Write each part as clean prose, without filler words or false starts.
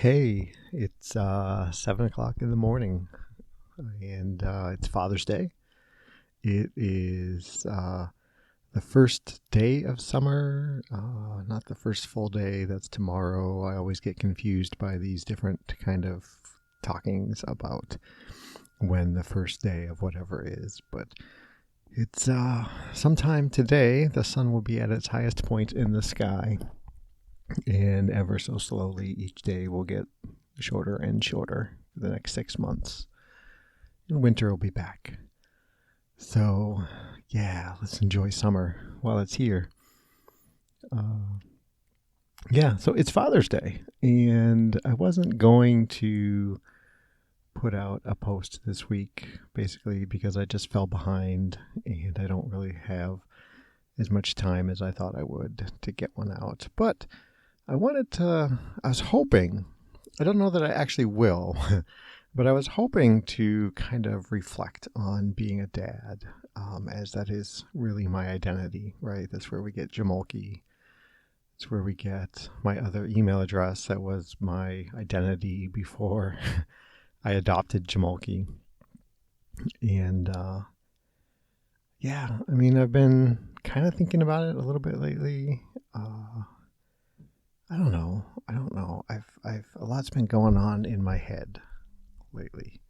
Hey, it's 7 o'clock in the morning, and it's Father's Day. It is the first day of summer, not the first full day. That's tomorrow. I always get confused by these different kind of talkings about when the first day of whatever is, but it's sometime today. The sun will be at its highest point in the sky, and ever so slowly each day will get shorter and shorter for the next 6 months, and winter will be back. So yeah, let's enjoy summer while it's here. So it's Father's Day, and I wasn't going to put out a post this week, basically because I just fell behind and I don't really have as much time as I thought I would to get one out. But I was hoping, I don't know that I actually will, but I was hoping to kind of reflect on being a dad, as that is really my identity, right? That's where we get Jamolki. It's where we get my other email address that was my identity before I adopted Jamolki. And I've been kind of thinking about it a little bit lately. I don't know. I've a lot's been going on in my head lately,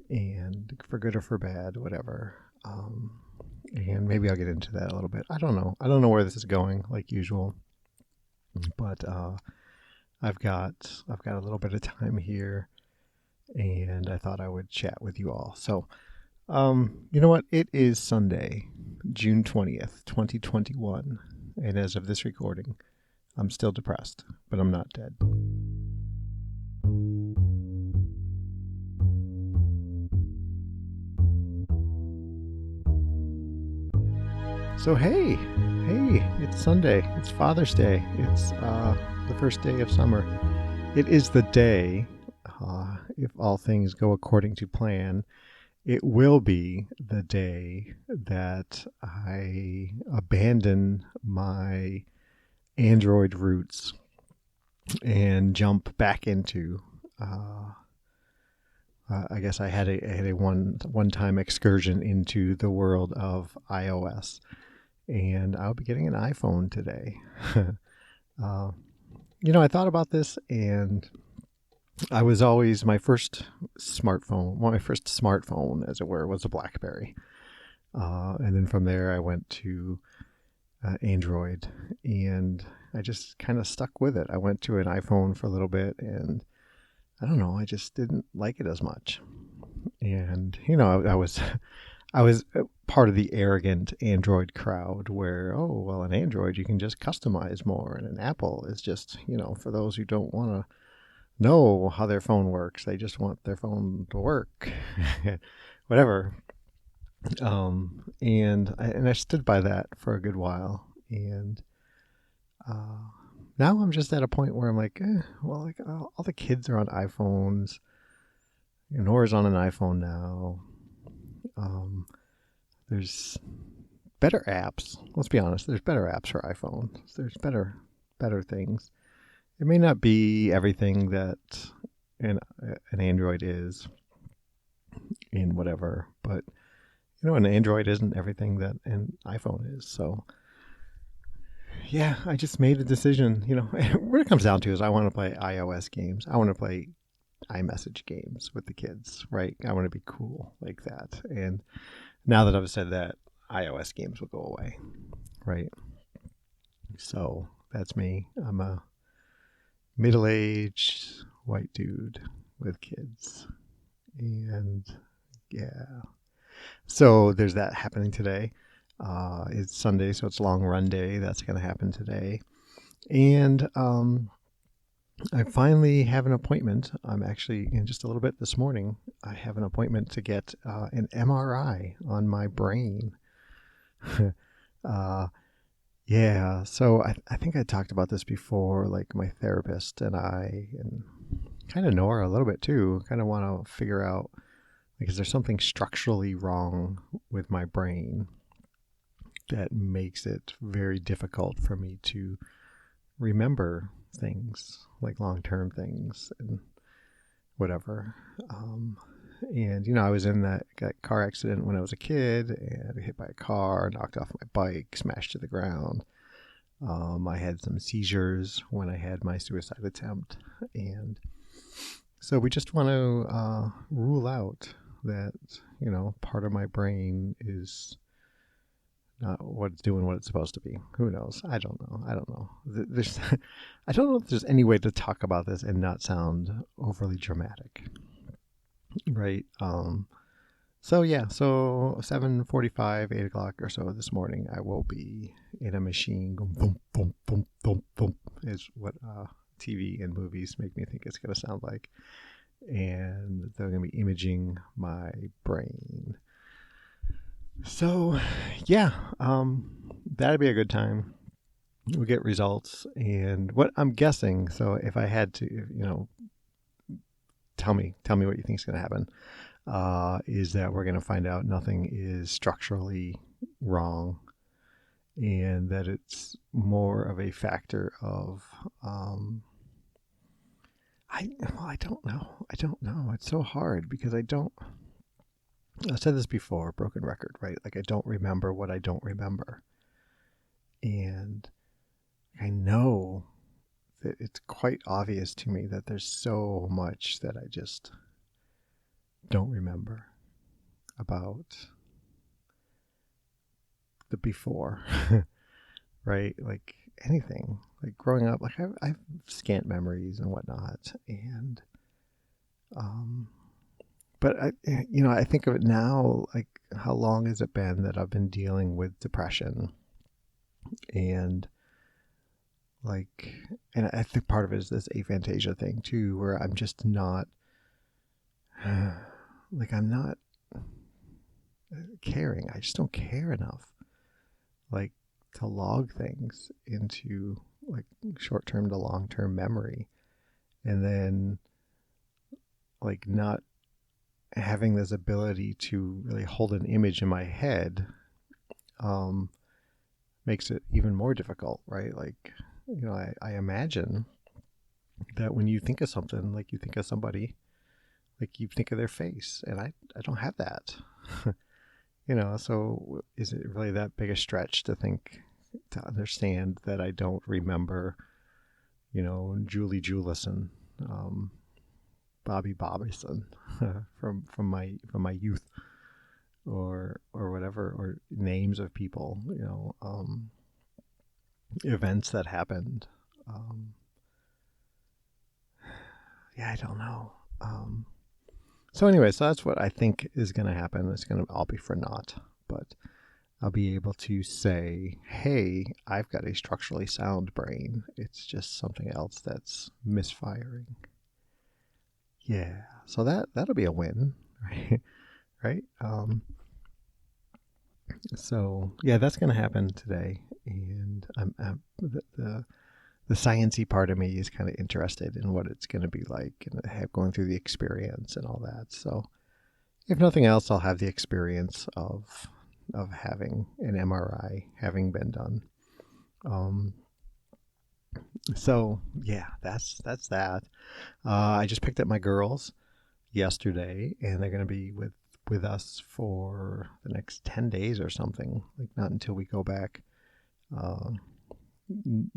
and for good or for bad, whatever. And maybe I'll get into that a little bit. I don't know. I don't know where this is going, like usual. But I've got a little bit of time here, and I thought I would chat with you all. So, you know what? It is Sunday, June 20th, 2021, and as of this recording, I'm still depressed, but I'm not dead. So hey, it's Sunday. It's Father's Day. It's the first day of summer. It is the day, if all things go according to plan, it will be the day that I abandon my Android roots and jump back into. I guess I had a one time excursion into the world of iOS, and I'll be getting an iPhone today. I thought about this, and I was always my first smartphone, as it were, was a BlackBerry, and then from there I went to Android, and I just kind of stuck with it. I went to an iPhone for a little bit, and I don't know, I just didn't like it as much. And I was part of the arrogant Android crowd where, oh, well, an Android you can just customize more, and an Apple is just, for those who don't want to know how their phone works, they just want their phone to work, whatever. And I stood by that for a good while, and now I'm just at a point where I'm like, all the kids are on iPhones. Nora's on an iPhone now. There's better apps. Let's be honest. There's better apps for iPhone. There's better things. It may not be everything that an Android is in whatever, but an Android isn't everything that an iPhone is. So yeah, I just made a decision. What it comes down to is I want to play iOS games. I want to play iMessage games with the kids, right? I want to be cool like that. And now that I've said that, iOS games will go away, right? So that's me. I'm a middle-aged white dude with kids. And yeah. So there's that happening today. It's Sunday, so it's long run day. That's going to happen today. And I finally have an appointment. I'm actually, in just a little bit this morning, I have an appointment to get an MRI on my brain. Yeah, so I think I talked about this before, like my therapist and I, and kind of Nora a little bit too, kind of want to figure out, like, is there something structurally wrong with my brain that makes it very difficult for me to remember things, like long-term things and whatever. And, I was in that car accident when I was a kid and got hit by a car, knocked off my bike, smashed to the ground. I had some seizures when I had my suicide attempt. And so we just want to rule out that, part of my brain is not what it's doing what it's supposed to be. Who knows? I don't know. There's, I don't know if there's any way to talk about this and not sound overly dramatic. Right. So 7:45, 8 o'clock or so this morning, I will be in a machine going boom, boom, boom, boom, boom, is what TV and movies make me think it's going to sound like. And they're going to be imaging my brain. So, that'd be a good time. We'll get results. And what I'm guessing, so if I had to, tell me what you think is going to happen, is that we're going to find out nothing is structurally wrong and that it's more of a factor of, I don't know. It's so hard because I've said this before, broken record, right? Like I don't remember what I don't remember. And I know that it's quite obvious to me that there's so much that I just don't remember about the before, right? Like anything, like growing up, like I've scant memories and whatnot. And, but I think of it now, like how long has it been that I've been dealing with depression and I think part of it is this aphantasia thing too, where I'm just not, I'm not caring. I just don't care enough, to log things into short-term to long-term memory, and then not having this ability to really hold an image in my head makes it even more difficult, right? I imagine that when you think of something, you think of somebody, you think of their face, and I don't have that. So is it really that big a stretch to understand that I don't remember, Julie Jewison, Bobby Bobbyson from my youth, or whatever, or names of people, events that happened. I don't know. So anyway, so that's what I think is going to happen. It's going to all be for naught, but I'll be able to say, hey, I've got a structurally sound brain. It's just something else that's misfiring. Yeah. So that'll be a win, right? Right. So yeah, that's going to happen today. And I'm the science-y part of me is kind of interested in what it's going to be like and going through the experience and all that. So if nothing else, I'll have the experience of having an MRI having been done. So yeah, that's that. I just picked up my girls yesterday, and they're going to be with us for the next 10 days or something, not until we go back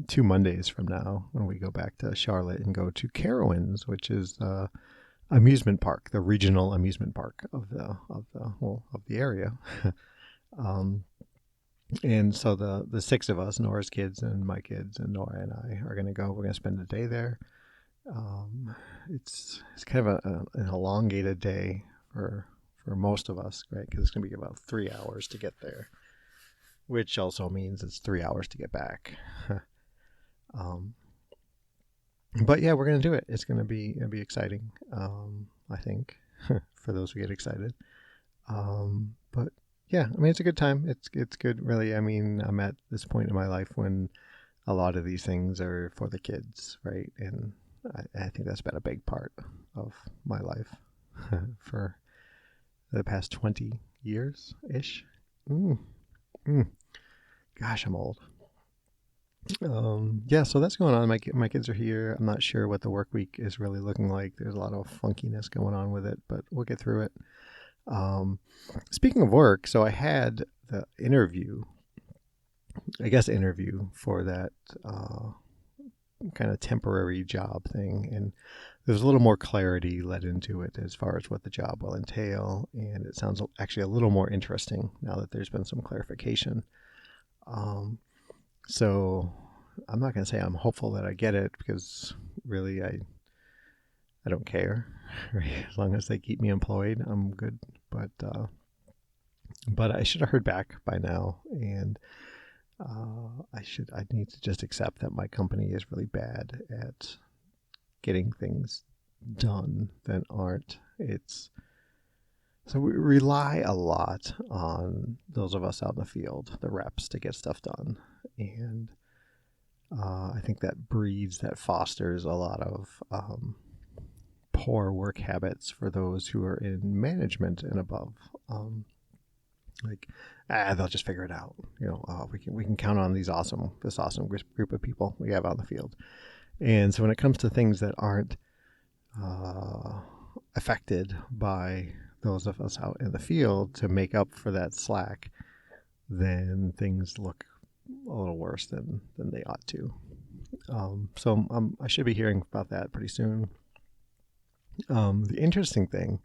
2 Mondays from now, when we go back to Charlotte and go to Carowinds, which is amusement park, the regional amusement park of the area. And so the six of us, Nora's kids and my kids and Nora and I, are going to go. We're going to spend a day there. It's kind of an elongated day for most of us, right? Because it's going to be about 3 hours to get there, which also means it's 3 hours to get back. But yeah, we're going to do it. It's going to be exciting. I think for those who get excited. But yeah, I mean, it's a good time. It's good, really. I mean, I'm at this point in my life when a lot of these things are for the kids, right? And I think that's been a big part of my life for the past 20 years-ish. Gosh, I'm old. Yeah, so that's going on. My kids are here. I'm not sure what the work week is really looking like. There's a lot of funkiness going on with it, but we'll get through it. Um, Speaking of work, so I had the interview for that kind of temporary job thing, and there's a little more clarity led into it as far as what the job will entail, and it sounds actually a little more interesting now that there's been some clarification. So I'm not going to say I'm hopeful that I get it, because really I don't care. Right? As long as they keep me employed, I'm good. But I should have heard back by now, and I need to just accept that my company is really bad at getting things done that aren't. It's So we rely a lot on those of us out in the field, the reps, to get stuff done, and I think that fosters a lot of poor work habits for those who are in management and above. Like, they'll just figure it out. We can count on this awesome group of people we have out in the field. And so when it comes to things that aren't affected by those of us out in the field to make up for that slack, then things look a little worse than they ought to. So I should be hearing about that pretty soon. The interesting thing,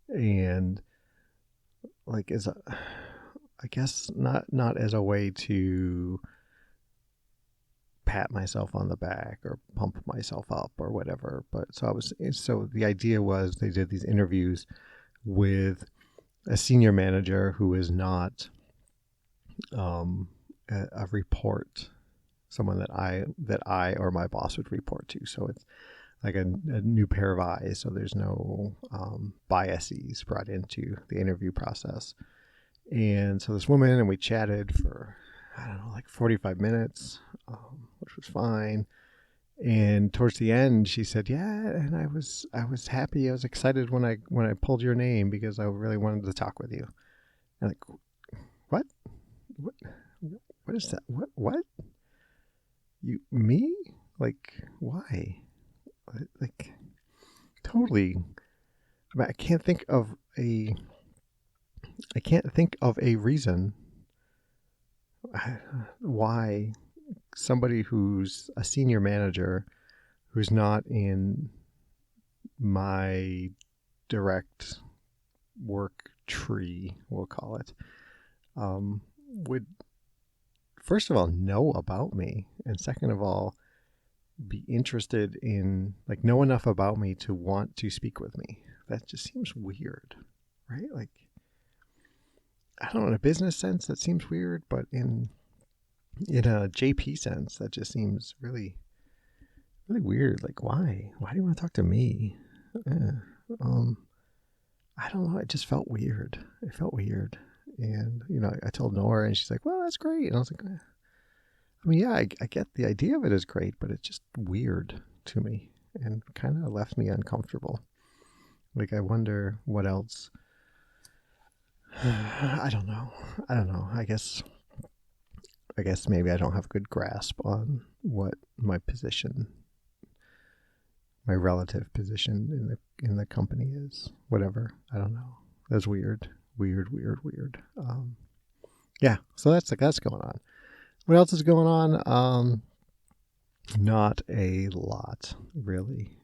and like, I guess not as a way to pat myself on the back or pump myself up or whatever, but so the idea was they did these interviews with a senior manager who is not a report, someone that I or my boss would report to. So it's like a new pair of eyes. So there's no biases brought into the interview process. And so this woman, and we chatted for, I don't know, like 45 minutes, which was fine. And towards the end, she said, "Yeah," and I was happy. I was excited when I pulled your name, because I really wanted to talk with you. And like, what? What is that? What? Me? Like, why? Like, totally. I mean, I can't think of a reason why somebody who's a senior manager, who's not in my direct work tree, we'll call it, would first of all know about me, and second of all be interested in, like, know enough about me to want to speak with me. That just seems weird, right? Like, I don't know, in a business sense that seems weird, but in a JP sense that just seems really, really weird. Like, why do you want to talk to me? I don't know, it just felt weird. And I told Nora, and she's like, "Well, that's great." And I was like, I mean, yeah, I get the idea of it is great, but it's just weird to me and kind of left me uncomfortable. Like, I wonder what else. I don't know. I guess maybe I don't have a good grasp on what my relative position in the company is. Whatever. I don't know. That's weird. Yeah. So that's going on. What else is going on? Not a lot, really.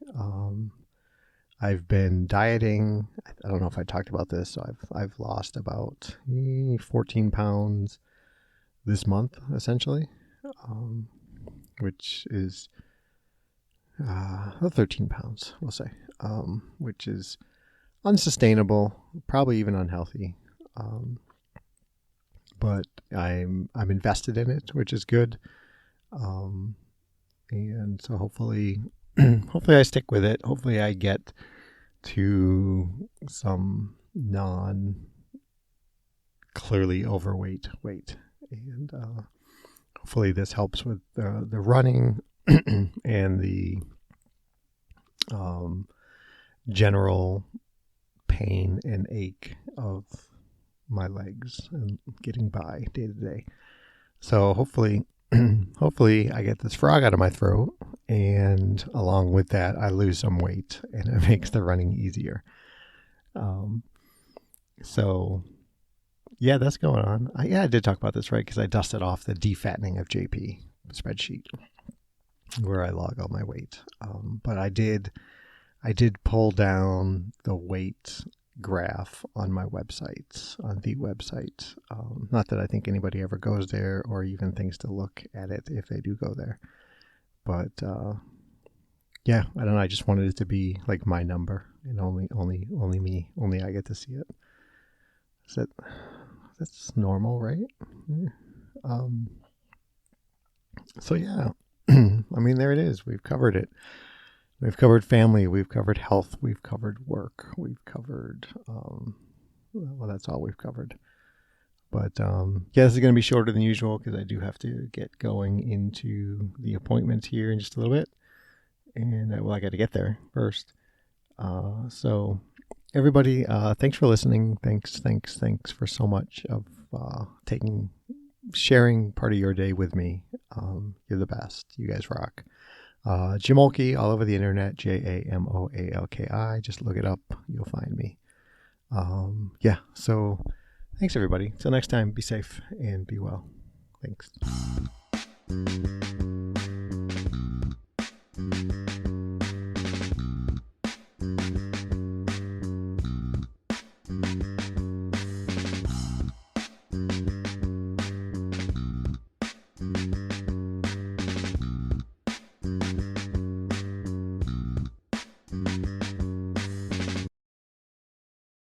I've been dieting. I don't know if I talked about this. So I've lost about 14 pounds this month, essentially, which is 13 pounds, we'll say, which is unsustainable, probably even unhealthy. But I'm invested in it, which is good. And so hopefully I stick with it. Hopefully I get to some clearly overweight weight. And hopefully this helps with the running and the general pain and ache of my legs and getting by day to day. So hopefully hopefully I get this frog out of my throat, and along with that, I lose some weight, and it makes the running easier. So yeah, that's going on. I did talk about this, right? Because I dusted off the defattening of JP spreadsheet where I log all my weight. But I did pull down the weight graph on my website, on the website. Not that I think anybody ever goes there or even thinks to look at it if they do go there. But yeah, I don't know. I just wanted it to be like my number, and only me, only I get to see it. That's normal, right? Yeah. So yeah, I mean, there it is. We've covered it. We've covered family. We've covered health. We've covered work. We've covered, well, that's all we've covered. But yeah, this is going to be shorter than usual because I do have to get going into the appointment here in just a little bit. And I got to get there first. So everybody, thanks for listening. Thanks for so much of sharing part of your day with me. You're the best. You guys rock. Jamolki all over the internet, Jamoalki. Just look it up. You'll find me. Yeah. So thanks everybody. Till next time, be safe and be well. Thanks.